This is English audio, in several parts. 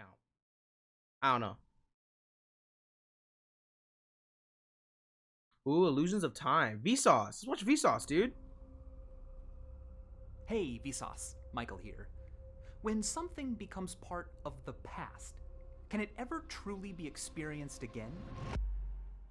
count. I don't know. Ooh, Illusions of Time. Vsauce. Let's watch Vsauce, dude. Hey, Vsauce, Michael here. When something becomes part of the past, can it ever truly be experienced again?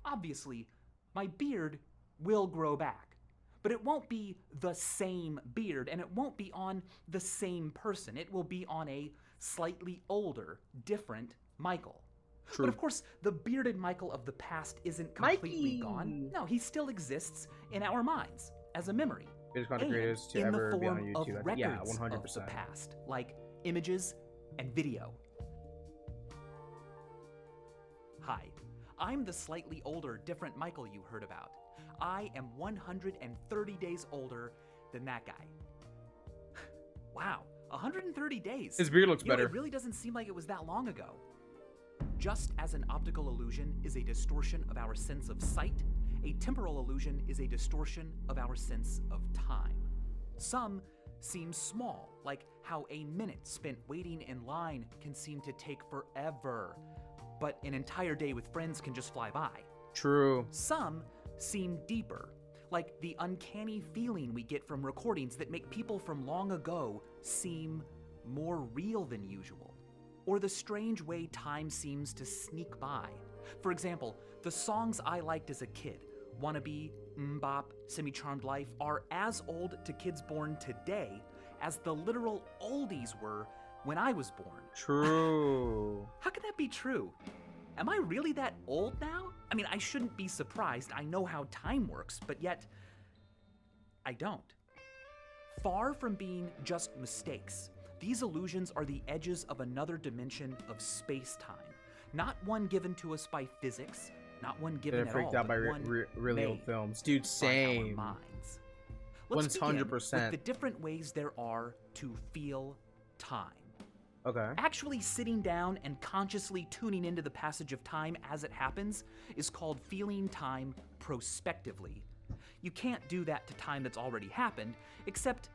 Obviously, my beard will grow back, but it won't be the same beard, and it won't be on the same person. It will be on a slightly older, different Michael. True. But of course, the bearded Michael of the past isn't completely gone. No, he still exists in our minds as a memory. Greatest content And creators to in ever the be on form YouTube. of records Yeah, of 100%. the past, like images and video. Hi, I'm the slightly older, different Michael you heard about. I am 130 days older than that guy. Wow, 130 days. His beard looks better. It really doesn't seem like it was that long ago. Just as an optical illusion is a distortion of our sense of sight, a temporal illusion is a distortion of our sense of time. Some seem small, like how a minute spent waiting in line can seem to take forever, but an entire day with friends can just fly by. True. Some seem deeper, like the uncanny feeling we get from recordings that make people from long ago seem more real than usual, or the strange way time seems to sneak by. For example, the songs I liked as a kid, Wannabe, Bop, Semi-Charmed Life, are as old to kids born today as the literal oldies were when I was born. True. How can that be true? Am I really that old now? I mean, I shouldn't be surprised. I know how time works, but yet I don't. Far from being just mistakes, these illusions are the edges of another dimension of space-time, not one given to us by physics, not one given They're at freaked all, out by but one really old made films. Dude, by our same. minds. Let's begin 100%. with the different ways there are to feel time. Okay. Actually sitting down and consciously tuning into the passage of time as it happens is called feeling time prospectively. You can't do that to time that's already happened, except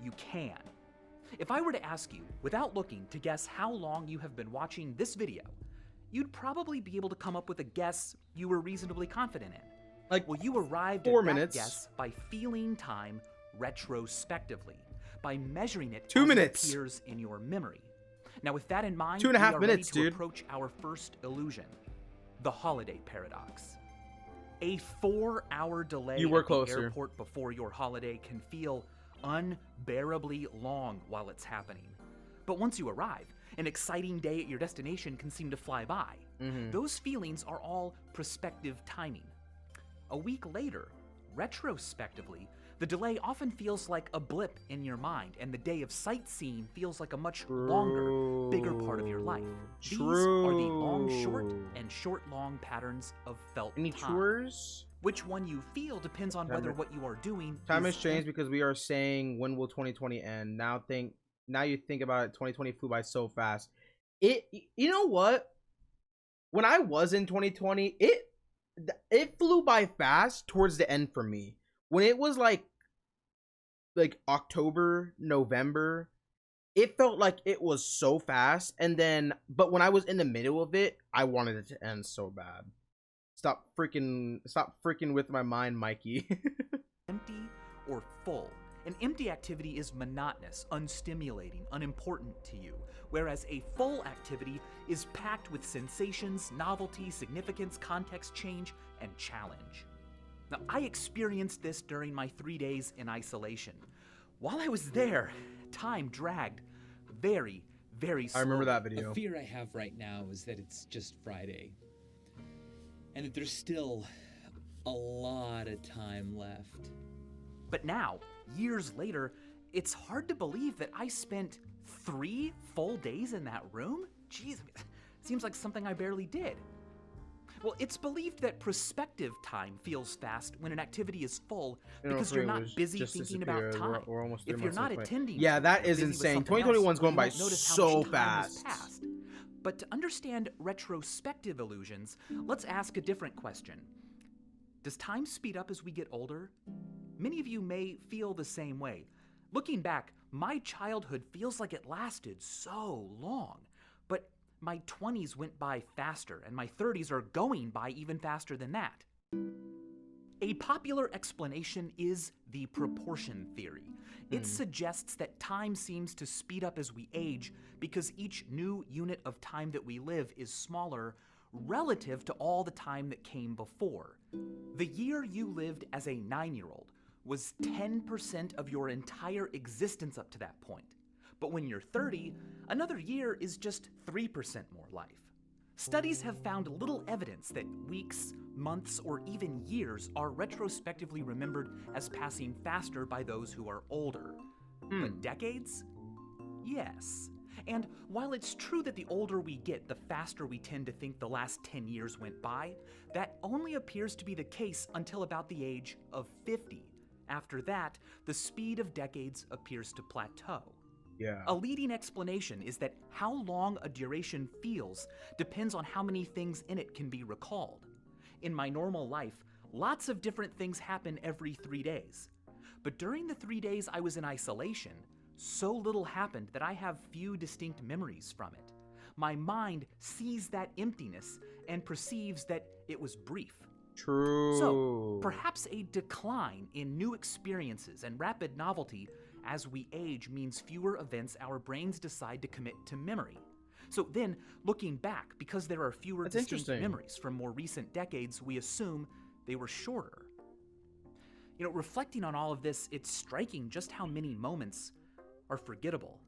you can. If I were to ask you, without looking, to guess how long you have been watching this video, you'd probably be able to come up with a guess you were reasonably confident in. Like, Well, you arrived 4 at minutes. that guess by feeling time retrospectively, by measuring it 2 as minutes. it appears in your memory. Now, with that in mind, 2.5 we are minutes, ready to dude. approach our first illusion, the holiday paradox. A 4-hour delay You were at the closer. airport before your holiday can feel unbearably long while it's happening. But once you arrive, an exciting day at your destination can seem to fly by. Those feelings are all prospective timing. A week later, retrospectively, the delay often feels like a blip in your mind, and the day of sightseeing feels like a much longer, bigger part of your life. These are the long-short and short-long patterns of felt Any time. tours? Which one you feel depends on whether what you are doing Time is has changed because we are saying, when will 2020 end? Now you think about it, 2020 flew by so fast. You know what? When I was in 2020, it flew by fast towards the end for me. When it was like October, November, it felt like it was so fast. And then, but when I was in the middle of it, I wanted it to end so bad. Stop freaking with my mind, Mikey. empty or full. An empty activity is monotonous, unstimulating, unimportant to you, whereas a full activity is packed with sensations, novelty, significance, context change, and challenge. Now, I experienced this during my 3 days in isolation. While I was there, time dragged very, very slowly. I remember that video. The fear I have right now is that it's just Friday, and that there's still a lot of time left. But now, years later, it's hard to believe that I spent 3 full days in that room? Jeez, seems like something I barely did. Well, it's believed that prospective time feels fast when an activity is full because you're not busy thinking about time. We're almost If you're not attending, yeah, to it, that you're is busy with insane. something 2021's else, going you by won't notice how so much time has fast. passed. But to understand retrospective illusions, let's ask a different question. Does time speed up as we get older? Many of you may feel the same way. Looking back, my childhood feels like it lasted so long. But my 20s went by faster, and my 30s are going by even faster than that. A popular explanation is the proportion theory. It suggests that time seems to speed up as we age because each new unit of time that we live is smaller relative to all the time that came before. The year you lived as a 9-year-old was 10% of your entire existence up to that point. But when you're 30, another year is just 3% more life. Studies have found little evidence that weeks, months, or even years are retrospectively remembered as passing faster by those who are older. But decades? Yes. And while it's true that the older we get, the faster we tend to think the last 10 years went by, that only appears to be the case until about the age of 50. After that, the speed of decades appears to plateau. Yeah. A leading explanation is that how long a duration feels depends on how many things in it can be recalled. In my normal life, lots of different things happen every 3 days. But during the 3 days I was in isolation, so little happened that I have few distinct memories from it. My mind sees that emptiness and perceives that it was brief. True. So, perhaps a decline in new experiences and rapid novelty as we age means fewer events our brains decide to commit to memory. So then, looking back, because there are fewer distinct memories from more recent decades, we assume they were shorter. Reflecting on all of this, it's striking just how many moments are forgettable.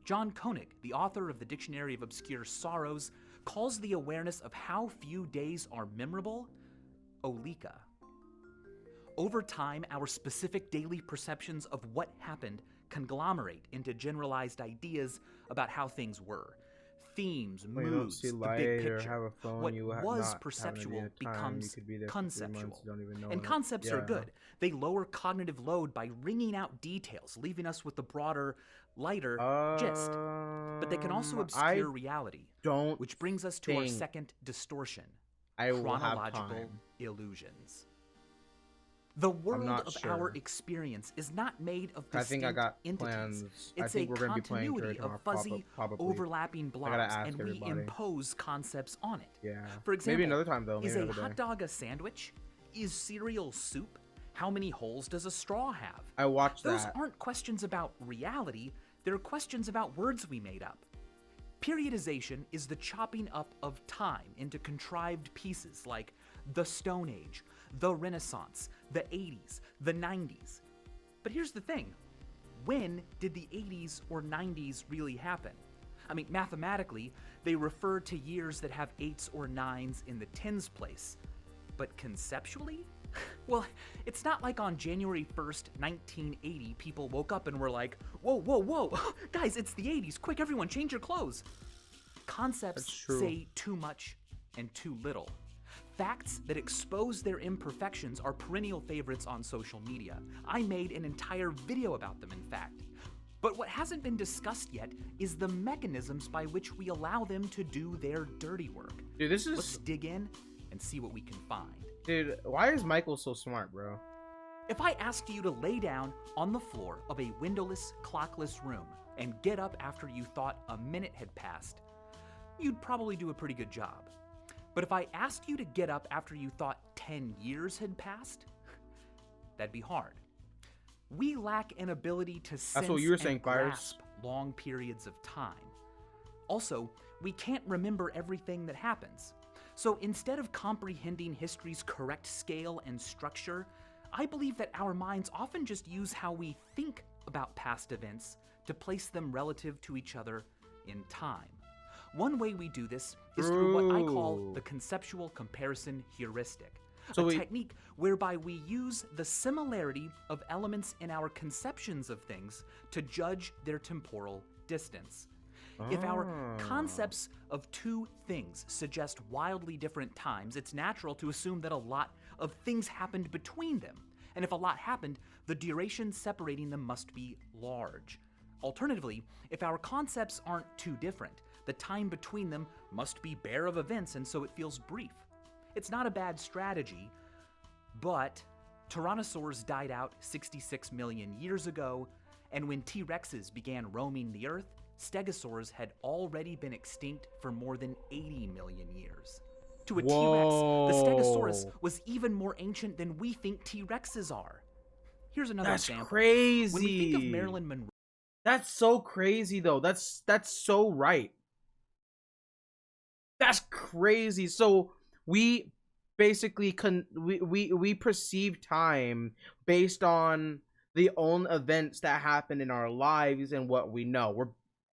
John Koenig, the author of the Dictionary of Obscure Sorrows, calls the awareness of how few days are memorable Olika. Over time, our specific daily perceptions of what happened conglomerate into generalized ideas about how things were. Themes, moods, the big picture. What was perceptual becomes conceptual. And concepts are good. They lower cognitive load by wringing out details, leaving us with the broader, lighter gist. But they can also obscure reality, which brings us to our second distortion, chronological illusions. The world of our experience is not made of distinct entities. It's a continuity of fuzzy, overlapping blobs, and we impose concepts on it. Yeah. For example, maybe another time though. Is a hot dog a sandwich? Is cereal soup? How many holes does a straw have? I watched that. Those aren't questions about reality. They're questions about words we made up. Periodization is the chopping up of time into contrived pieces like the Stone Age, the Renaissance, the 80s, the 90s. But here's the thing. When did the 80s or 90s really happen? I mean, mathematically, they refer to years that have 8s or 9s in the tens place. But conceptually? Well, it's not like on January 1st, 1980, people woke up and were like, whoa, whoa, whoa, guys, it's the 80s, quick, everyone, change your clothes. Concepts say too much and too little. Facts that expose their imperfections are perennial favorites on social media. I made an entire video about them, in fact. But what hasn't been discussed yet is the mechanisms by which we allow them to do their dirty work. Dude, Let's dig in and see what we can find. Dude, why is Michael so smart, bro? If I asked you to lay down on the floor of a windowless, clockless room and get up after you thought a minute had passed, you'd probably do a pretty good job. But if I asked you to get up after you thought 10 years had passed, that'd be hard. We lack an ability to sense and grasp long periods of time. Also, we can't remember everything that happens. So instead of comprehending history's correct scale and structure, I believe that our minds often just use how we think about past events to place them relative to each other in time. One way we do this is through what I call the conceptual comparison heuristic, a technique whereby we use the similarity of elements in our conceptions of things to judge their temporal distance. If our concepts of two things suggest wildly different times, it's natural to assume that a lot of things happened between them. And if a lot happened, the duration separating them must be large. Alternatively, if our concepts aren't too different, the time between them must be bare of events, and so it feels brief. It's not a bad strategy, but tyrannosaurs died out 66 million years ago, and when T-Rexes began roaming the Earth, stegosaurs had already been extinct for more than 80 million years. To a Whoa. T-Rex, the Stegosaurus was even more ancient than we think T-Rexes are. Here's another example. Crazy. When we think of Marilyn Monroe, that's so crazy though. That's so right. That's crazy. So we basically we perceive time based on the own events that happen in our lives and what we know.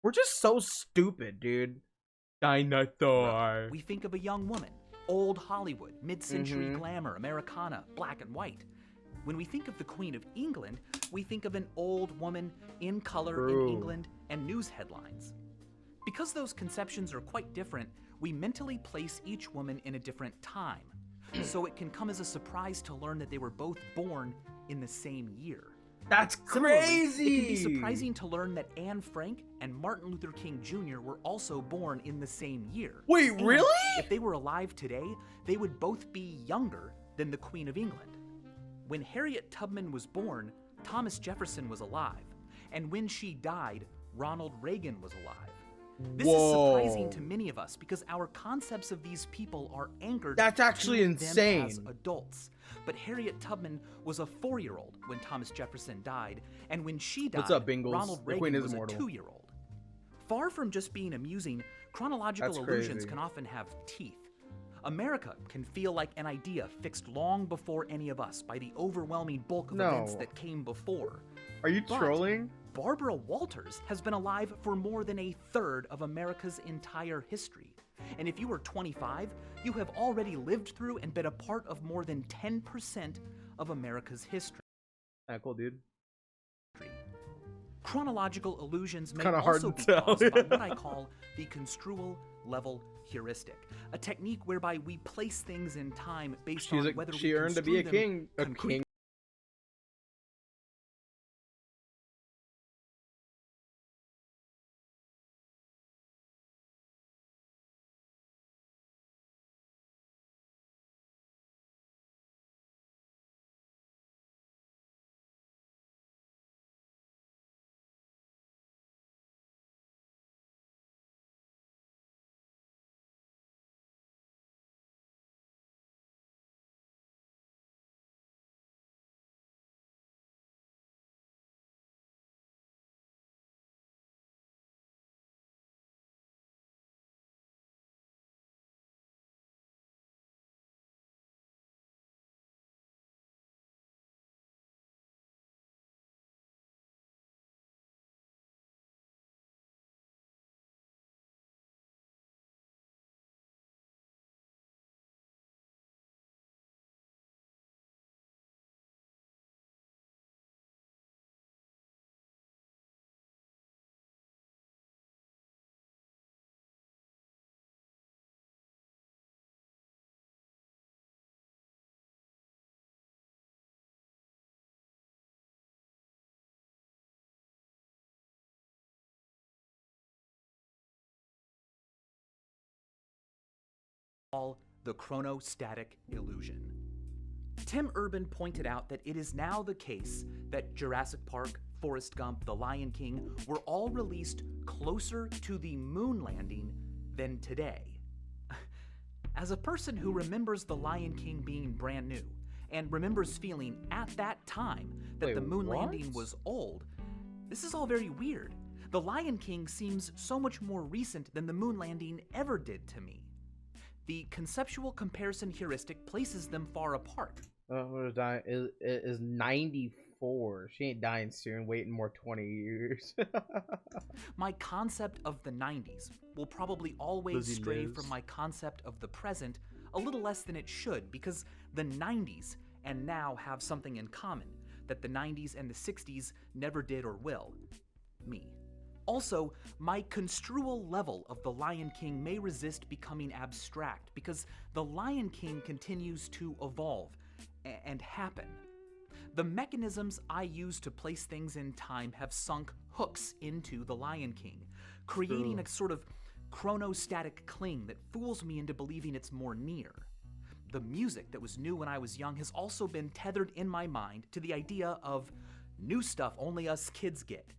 We're just so stupid, dude. Dinosaur. we think of a young woman, old Hollywood, mid-century glamour, Americana, black and white. When we think of the Queen of England, we think of an old woman in color in England and news headlines. Because those conceptions are quite different, we mentally place each woman in a different time. So it can come as a surprise to learn that they were both born in the same year. That's crazy. It can be surprising to learn that Anne Frank and Martin Luther King Jr. were also born in the same year. Wait, And really? if they were alive today, they would both be younger than the Queen of England. When Harriet Tubman was born, Thomas Jefferson was alive. And when she died, Ronald Reagan was alive. This is surprising to many of us because our concepts of these people are anchored That's actually to insane. them as adults. But Harriet Tubman was a 4-year-old when Thomas Jefferson died, and when she died, What's up, Bingles? Ronald The Queen Reagan is was a immortal. 2-year-old. Far from just being amusing, chronological That's illusions crazy. can often have teeth. America can feel like an idea fixed long before any of us by the overwhelming bulk of events that came before. Are you But trolling? Barbara Walters has been alive for more than a third of America's entire history. And if you were 25, you have already lived through and been a part of more than 10% of America's history. Cool, dude. Chronological illusions may Kinda hard also to be tell. caused by what I call the construal level heuristic, a technique whereby we place things in time based on whether She we earned to be a construe king. them A king. call the chronostatic illusion. Tim Urban pointed out that it is now the case that Jurassic Park, Forrest Gump, The Lion King were all released closer to the moon landing than today. As a person who remembers The Lion King being brand new, and remembers feeling at that time that the moon landing was old, this is all very weird. The Lion King seems so much more recent than the moon landing ever did to me. The conceptual comparison heuristic places them far apart. Is 94. She ain't dying soon. Waiting more 20 years. My concept of the 90s will probably always stray from my concept of the present a little less than it should, because the 90s and now have something in common that the 90s and the 60s never did or will. Me. Also, my construal level of The Lion King may resist becoming abstract because The Lion King continues to evolve and happen. The mechanisms I use to place things in time have sunk hooks into The Lion King, creating a sort of chronostatic cling that fools me into believing it's more near. The music that was new when I was young has also been tethered in my mind to the idea of new stuff only us kids get.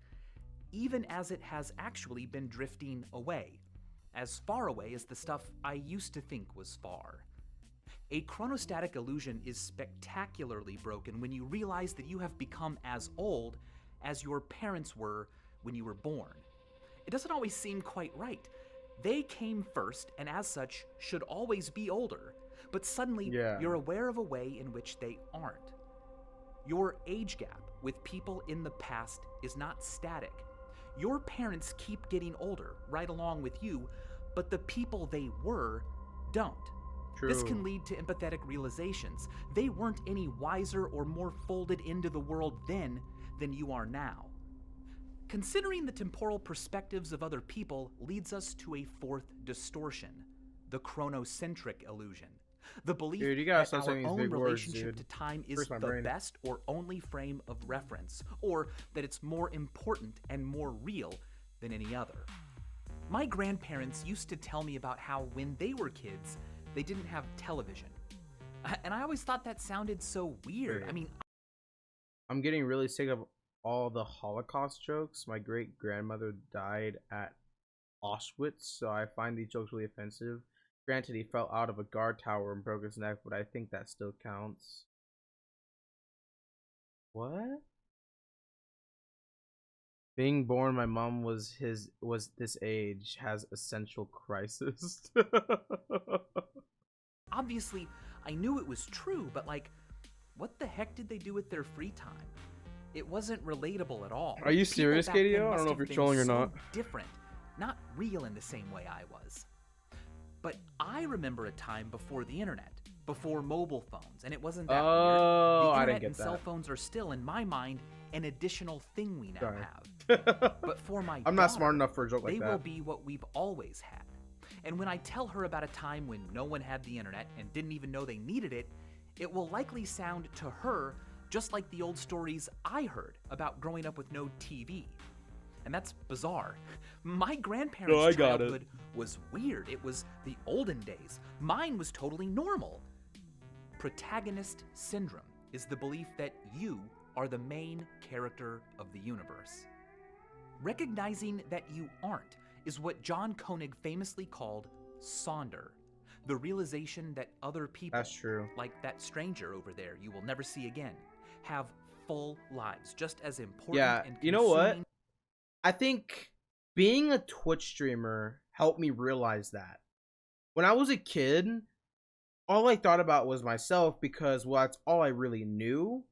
even as it has actually been drifting away, as far away as the stuff I used to think was far. A chronostatic illusion is spectacularly broken when you realize that you have become as old as your parents were when you were born. It doesn't always seem quite right. They came first and as such should always be older, but suddenly you're aware of a way in which they aren't. Your age gap with people in the past is not static. Your parents keep getting older right along with you, but the people they were don't. True. This can lead to empathetic realizations. They weren't any wiser or more folded into the world then than you are now. Considering the temporal perspectives of other people leads us to a fourth distortion, the chronocentric illusion. The belief that our own relationship to time is the best or only frame of reference, or that it's more important and more real than any other. My grandparents used to tell me about how when they were kids, they didn't have television. And I always thought that sounded so weird. I mean, I'm getting really sick of all the Holocaust jokes. My great grandmother died at Auschwitz, so I find these jokes really offensive. Granted, he fell out of a guard tower and broke his neck, but I think that still counts. What? Being born, my mom was this age, has essential crisis. Obviously, I knew it was true, but like, what the heck did they do with their free time? It wasn't relatable at all. Are you serious, KDO? I don't know if you're trolling or not. Different, not real in the same way I was. But I remember a time before the internet, before mobile phones, and it wasn't that weird. The internet I didn't get and that. cell phones are still, in my mind, an additional thing we now have. But for my I'm not smart enough for a joke like they that. will be what we've always had. And when I tell her about a time when no one had the internet and didn't even know they needed it, it will likely sound to her just like the old stories I heard about growing up with no TV. And that's bizarre. My grandparents' childhood was weird. It was the olden days. Mine was totally normal. Protagonist syndrome is the belief that you are the main character of the universe. Recognizing that you aren't is what John Koenig famously called Sonder, the realization that other people, That's true, like that stranger over there you will never see again, have full lives just as important and you know what? I think being a Twitch streamer helped me realize that. When I was a kid, all I thought about was myself because, well, that's all I really knew.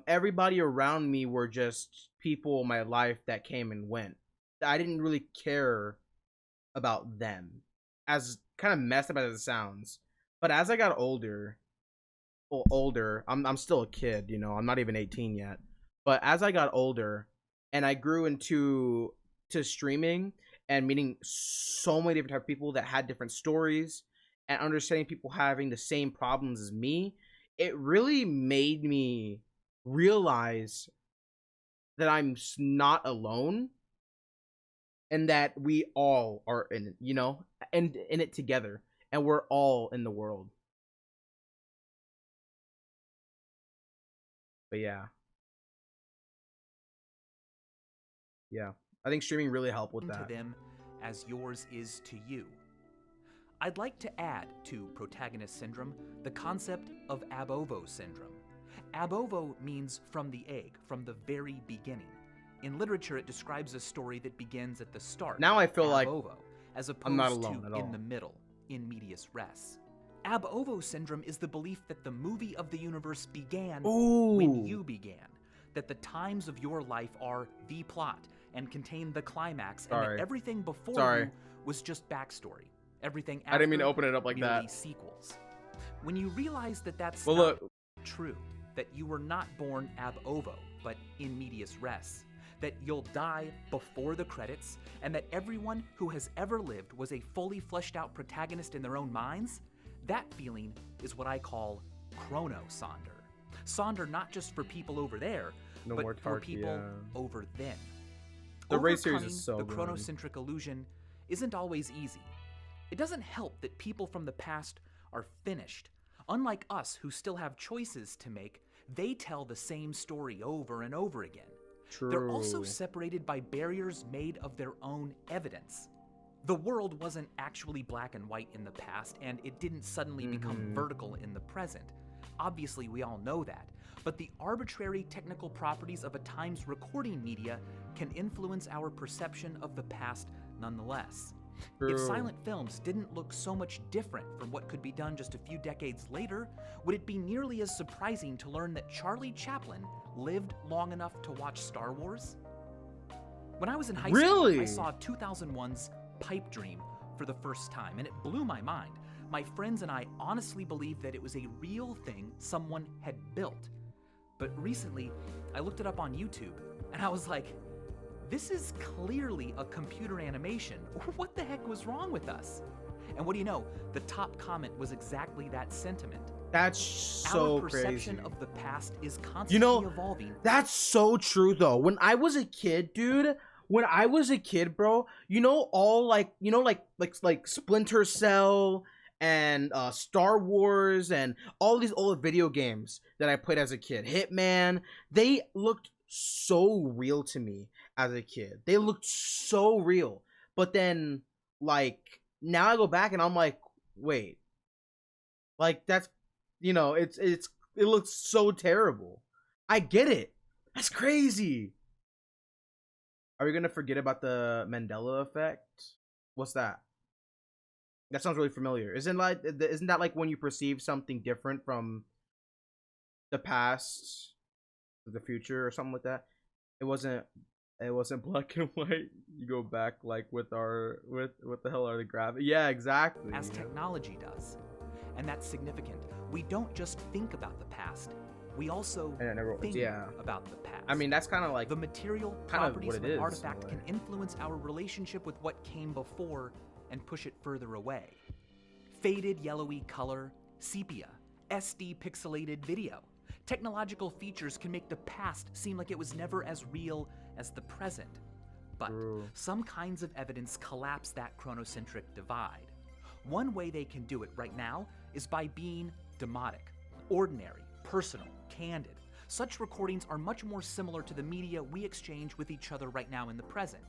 Everybody around me were just people in my life that came and went. I didn't really care about them, as kind of messed up as it sounds. But as I got older, I'm still a kid, you know, I'm not even 18 yet. But as I got older and I grew into streaming and meeting so many different type of people that had different stories and understanding people having the same problems as me, it really made me realize that I'm not alone and that we all are in it, you know, and in it together, and we're all in the world. But yeah, I think streaming really helped with that. To them as yours is to you. I'd like to add to protagonist syndrome the concept of ab ovo syndrome. Ab ovo means from the egg, from the very beginning. In literature, it describes a story that begins at the start. Now I feel like ovo, as opposed I'm not alone to at all. in the middle, in medias res. Ab ovo syndrome is the belief that the movie of the universe began when you began, that the times of your life are the plot and contain the climax, and that everything before you was just backstory. Everything after, I didn't mean to open it up like merely that. Sequels. When you realize that that's Well, not look. true, that you were not born ab ovo, but in medias res, that you'll die before the credits, and that everyone who has ever lived was a fully fleshed out protagonist in their own minds, that feeling is what I call chronosonder. Sonder not just for people over there, but for people over then. The race series is so the good. chronocentric illusion isn't always easy. It doesn't help that people from the past are finished. Unlike us who still have choices to make, they tell the same story over and over again. They're also True. separated by barriers made of their own evidence. The world wasn't actually black and white in the past, and it didn't suddenly become vertical in the present. Obviously, we all know that. But the arbitrary technical properties of a time's recording media can influence our perception of the past nonetheless. If True. silent films didn't look so much different from what could be done just a few decades later, would it be nearly as surprising to learn that Charlie Chaplin lived long enough to watch Star Wars? When I was in high school, Really? I saw 2001's Pipe Dream for the first time, and it blew my mind. My friends and I honestly believed that it was a real thing someone had built. But recently, I looked it up on YouTube, and I was like, this is clearly a computer animation. What the heck was wrong with us? And what do you know? The top comment was exactly that sentiment. That's so Our perception crazy. of the past is constantly evolving. That's so true though. When I was a kid, dude, bro, all like Splinter Cell and Star Wars and all these old video games that I played as a kid, Hitman, they looked so real to me as a kid. They looked so real. But then like now I go back and I'm like, wait. Like that's it looks so terrible. I get it. That's crazy. Are we gonna forget about the Mandela effect? What's that? That sounds really familiar. Isn't that like when you perceive something different from the past to the future or something like that? It wasn't black and white. You go back like with what the hell are the graphics? Yeah, exactly. As technology does. And that's significant. We don't just think about the past. We also think about the past. I mean, that's kind of like the material properties of an artifact can influence our relationship with what came before and push it further away. Faded yellowy color, sepia, SD pixelated video. Technological features can make the past seem like it was never as real as the present. But some kinds of evidence collapse that chronocentric divide. One way they can do it right now is by being demotic, ordinary, personal, candid. Such recordings are much more similar to the media we exchange with each other right now in the present.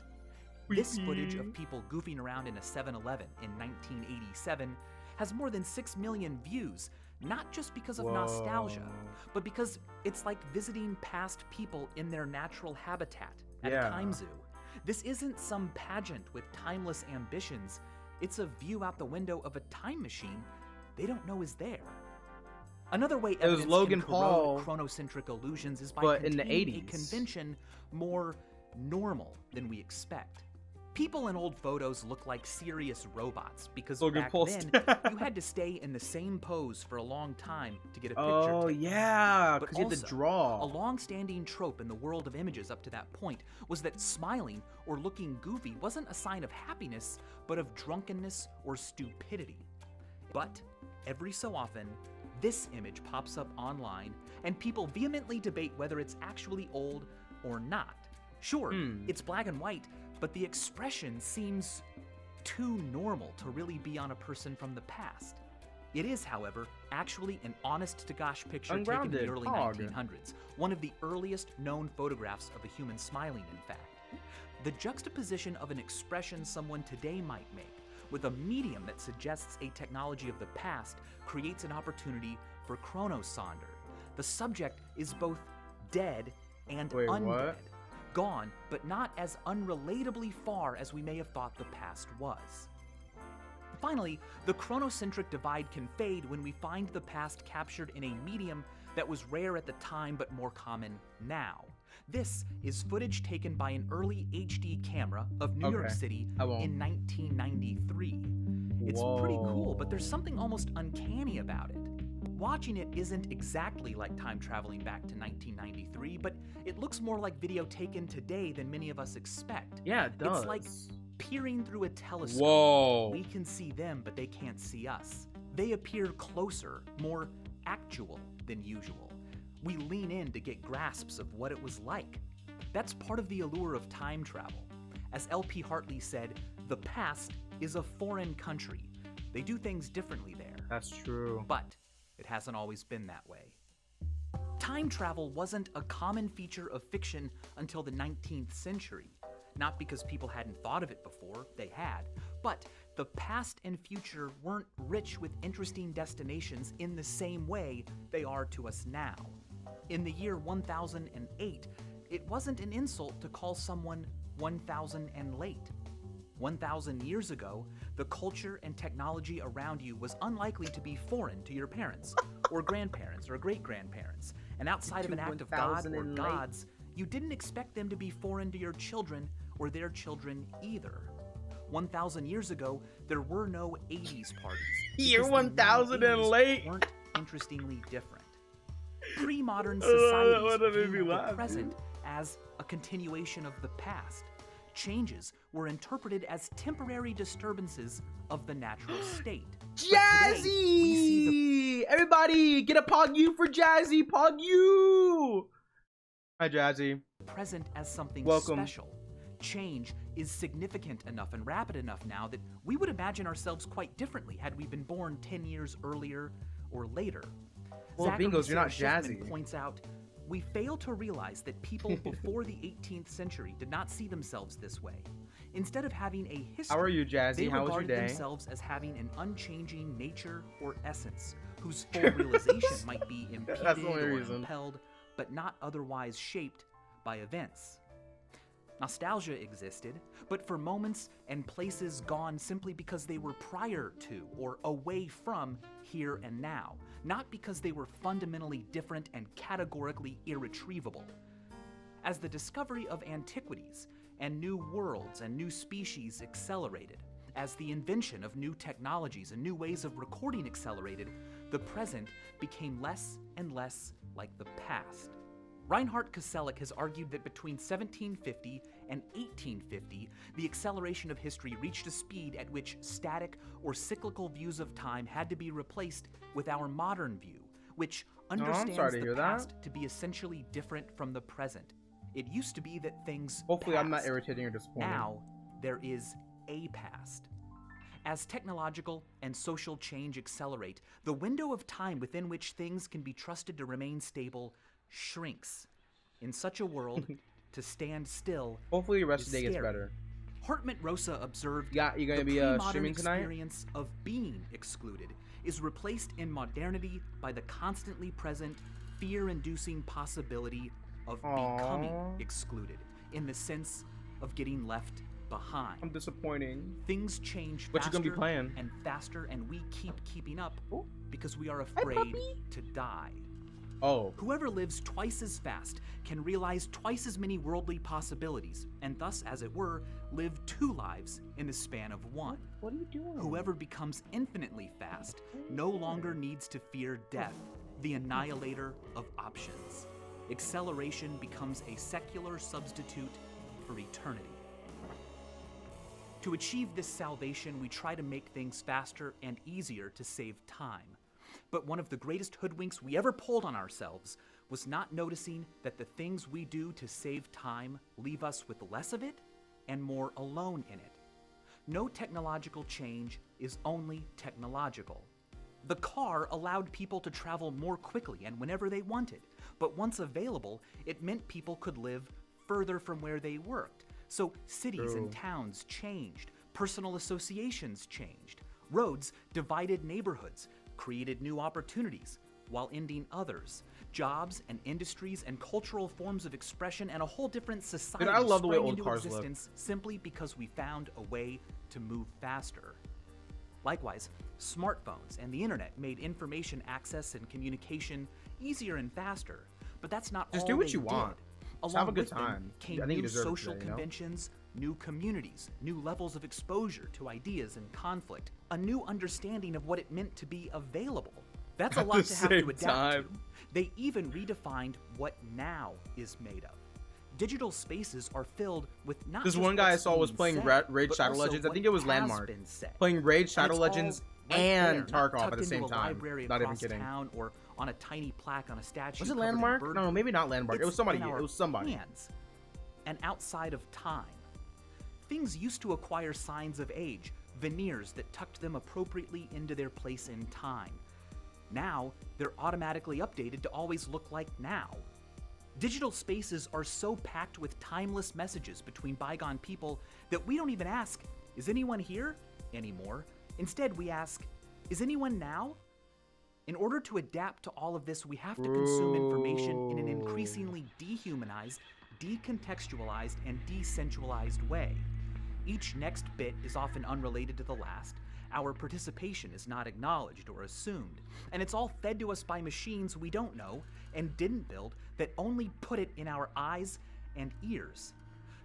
This footage of people goofing around in a 7-Eleven in 1987 has more than 6 million views, not just because of nostalgia, but because it's like visiting past people in their natural habitat at a time zoo. This isn't some pageant with timeless ambitions. It's a view out the window of a time machine they don't know is there. Another way evidence Logan can Paul, corrode chronocentric illusions is by in the making 80s. a convention more normal than we expect. People in old photos look like serious robots because back then you had to stay in the same pose for a long time to get a picture taken. Oh yeah, But because you had to also, draw. a long-standing trope in the world of images up to that point was that smiling or looking goofy wasn't a sign of happiness, but of drunkenness or stupidity. But every so often, this image pops up online, and people vehemently debate whether it's actually old or not. Sure, it's black and white, but the expression seems too normal to really be on a person from the past. It is, however, actually an honest-to-gosh picture taken in the early 1900s, one of the earliest known photographs of a human smiling, in fact. The juxtaposition of an expression someone today might make with a medium that suggests a technology of the past creates an opportunity for chronosonder. The subject is both dead and undead. Gone, but not as unrelatably far as we may have thought the past was. Finally, the chronocentric divide can fade when we find the past captured in a medium that was rare at the time but more common now. This is footage taken by an early HD camera of New York City in 1993. It's pretty cool, but there's something almost uncanny about it. Watching it isn't exactly like time traveling back to 1993, but it looks more like video taken today than many of us expect. Yeah, it does. It's like peering through a telescope. Whoa. We can see them, but they can't see us. They appear closer, more actual than usual. We lean in to get grasps of what it was like. That's part of the allure of time travel. As L.P. Hartley said, the past is a foreign country. They do things differently there. That's true. But it hasn't always been that way. Time travel wasn't a common feature of fiction until the 19th century. Not because people hadn't thought of it before, they had, but the past and future weren't rich with interesting destinations in the same way they are to us now. In the year 1008, it wasn't an insult to call someone 1000 and late. 1,000 years ago, the culture and technology around you was unlikely to be foreign to your parents, or grandparents, or great-grandparents. And outside of an act of God or gods, you didn't expect them to be foreign to your children or their children either. 1,000 years ago, there were no 80s parties. Year 1000 and late weren't interestingly different. Pre-modern societies viewed the present as a continuation of the past. Changes were interpreted as temporary disturbances of the natural state. Jazzy! Everybody, get a Pog U for Jazzy! Pog U! Hi, Jazzy. Present as something Welcome. special. Change is significant enough and rapid enough now that we would imagine ourselves quite differently had we been born 10 years earlier or later. Well, Zachary Bingos, you're not Schiffman Jazzy. points out, we fail to realize that people before the 18th century did not see themselves this way. Instead of having a history, How are you, Jazzy? they How was your regarded day? themselves as having an unchanging nature or essence, whose full realization might be That's the impeded only or reason. impelled, but not otherwise shaped by events. Nostalgia existed, but for moments and places gone simply because they were prior to or away from here and now, not because they were fundamentally different and categorically irretrievable. As the discovery of antiquities and new worlds and new species accelerated, as the invention of new technologies and new ways of recording accelerated, the present became less and less like the past. Reinhard Koselleck has argued that between 1750 and 1850, the acceleration of history reached a speed at which static or cyclical views of time had to be replaced with our modern view, which understands the past to be essentially different from the present. It used to be that things Hopefully passed. I'm not irritating or disappointing. Now, there is a past. As technological and social change accelerate, the window of time within which things can be trusted to remain stable shrinks. In such a world, to stand still Hopefully the rest is of the day gets scary. better. Hartmut Rosa observed, Yeah, you gonna the be pre-modern streaming tonight? experience of being excluded is replaced in modernity by the constantly present, fear-inducing possibility of becoming excluded, in the sense of getting left behind. I'm disappointing. Things change What you faster gonna be playing? and faster, and we keep keeping up Ooh. because we are afraid to die. Oh. Whoever lives twice as fast can realize twice as many worldly possibilities, and thus, as it were, live two lives in the span of one. What are you doing? Whoever becomes infinitely fast no longer needs to fear death, the annihilator of options. Acceleration becomes a secular substitute for eternity. To achieve this salvation, we try to make things faster and easier to save time. But one of the greatest hoodwinks we ever pulled on ourselves was not noticing that the things we do to save time leave us with less of it and more alone in it. No technological change is only technological. The car allowed people to travel more quickly and whenever they wanted, but once available, it meant people could live further from where they worked. So cities and towns changed, personal associations changed, roads divided neighborhoods, created new opportunities while ending others. Jobs and industries and cultural forms of expression and a whole different society I love the way sprang old into cars look. existence simply because we found a way to move faster. Likewise, smartphones and the internet made information access and communication easier and faster. But that's not all Just do what they you did. want. Just Along have a good with them time. came I think you new deserve it social today, you know? conventions, new communities, new levels of exposure to ideas and conflict, a new understanding of what it meant to be available. That's a At lot the to have to same adapt time. to. They even redefined what now is made of. Digital spaces are filled with not This just one guy I what's saw was being playing said, Raid but Shadow also Legends. I what think it was has Landmark. been said. Playing Raid And Shadow it's Legends all right and there, not Tarkov tucked at the same into a time. library Not even across kidding. town or on a tiny plaque on a statue. Was it covered in Landmark? bird No, poop. maybe not Landmark. It was It's somebody. in our It was somebody. hands and outside of time. Things used to acquire signs of age, veneers that tucked them appropriately into their place in time. Now, they're automatically updated to always look like now. Digital spaces are so packed with timeless messages between bygone people that we don't even ask, "Is anyone here?" anymore. Instead, we ask, "Is anyone now?" In order to adapt to all of this, we have to consume information in an increasingly dehumanized, decontextualized, and desensualized way. Each next bit is often unrelated to the last. Our participation is not acknowledged or assumed, and it's all fed to us by machines we don't know and didn't build that only put it in our eyes and ears.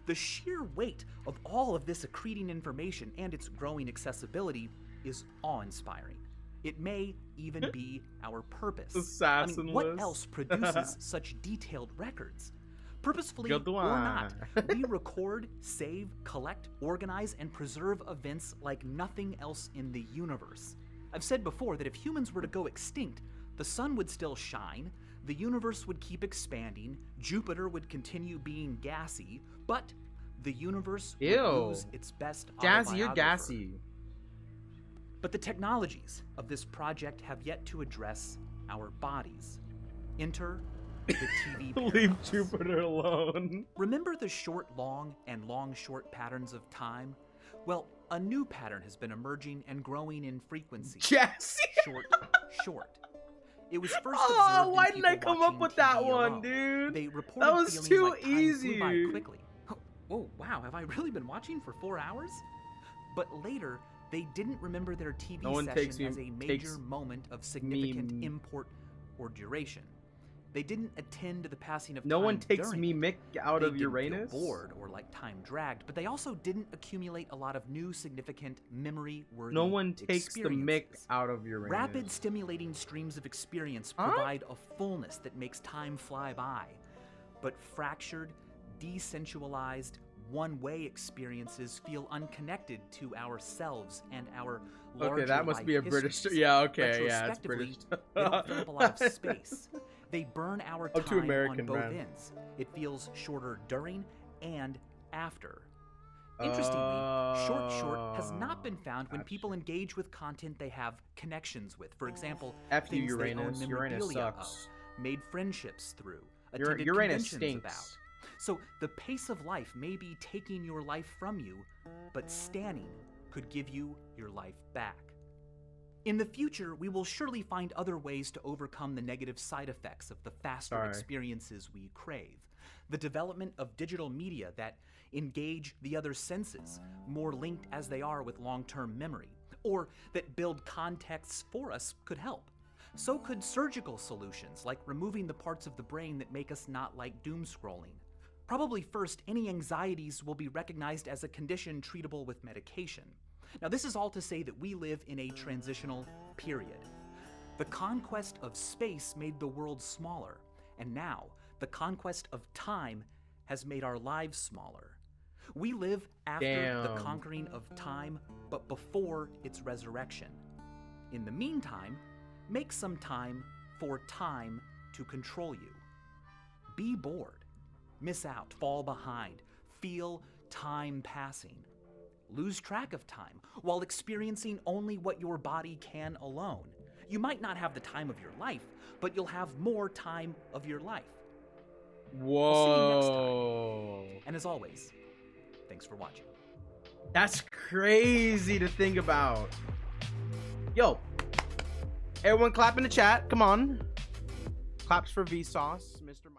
The sheer weight of all of this accreting information and its growing accessibility is awe-inspiring. It may even be our purpose. I mean, what else produces such detailed records? Purposefully or not, we record, save, collect, organize, and preserve events like nothing else in the universe. I've said before that if humans were to go extinct, the sun would still shine, the universe would keep expanding, Jupiter would continue being gassy, but the universe would lose its best Jazzy, you're autobiographer. gassy. But the technologies of this project have yet to address our bodies. Enter the TV paradox. Leave Jupiter alone. Remember the short-long and long-short patterns of time? Well, a new pattern has been emerging and growing in frequency. Jazzy. Short. It was first observed why in didn't I people come up watching with that TV one, alone. dude? They reported That was feeling too like time flew by easy. quickly. Oh, wow, have I really been watching for 4 hours? But later, they didn't remember their TV session as a major moment of significant import or duration. They didn't attend to the passing of time. No one takes during Mimic out of They didn't Uranus. feel bored or like time dragged, but they also didn't accumulate a lot of new significant memory-worthy No one takes the Mick experiences. out of Uranus. Rapid stimulating streams of experience provide a fullness that makes time fly by. But fractured, desensualized, one-way experiences feel unconnected to ourselves and our larger Okay, that must life be a British. histories. Yeah, okay, yeah, it's Retrospectively, British. they don't fill up a lot of space. They burn our I'm too time American, on both man. ends. It feels shorter during and after. Interestingly, short has not been found when people engage with content they have connections with. For example, F you, things they own Uranus. Uranus memorabilia sucks. of, made friendships through, attended Uranus conventions stinks. about. So the pace of life may be taking your life from you, but standing could give you your life back. In the future, we will surely find other ways to overcome the negative side effects of the faster experiences we crave. The development of digital media that engage the other senses, more linked as they are with long-term memory, or that build contexts for us could help. So could surgical solutions, like removing the parts of the brain that make us not like doom scrolling. Probably first, any anxieties will be recognized as a condition treatable with medication. Now, this is all to say that we live in a transitional period. The conquest of space made the world smaller, and now the conquest of time has made our lives smaller. We live after the conquering of time, but before its resurrection. In the meantime, make some time for time to control you. Be bored, miss out, fall behind, feel time passing. Lose track of time while experiencing only what your body can alone. You might not have the time of your life, but you'll have more time of your life. Whoa. I'll see you next time. And as always, thanks for watching. That's crazy to think about. Yo, everyone clap in the chat. Come on. Claps for Vsauce, Mr. Mike.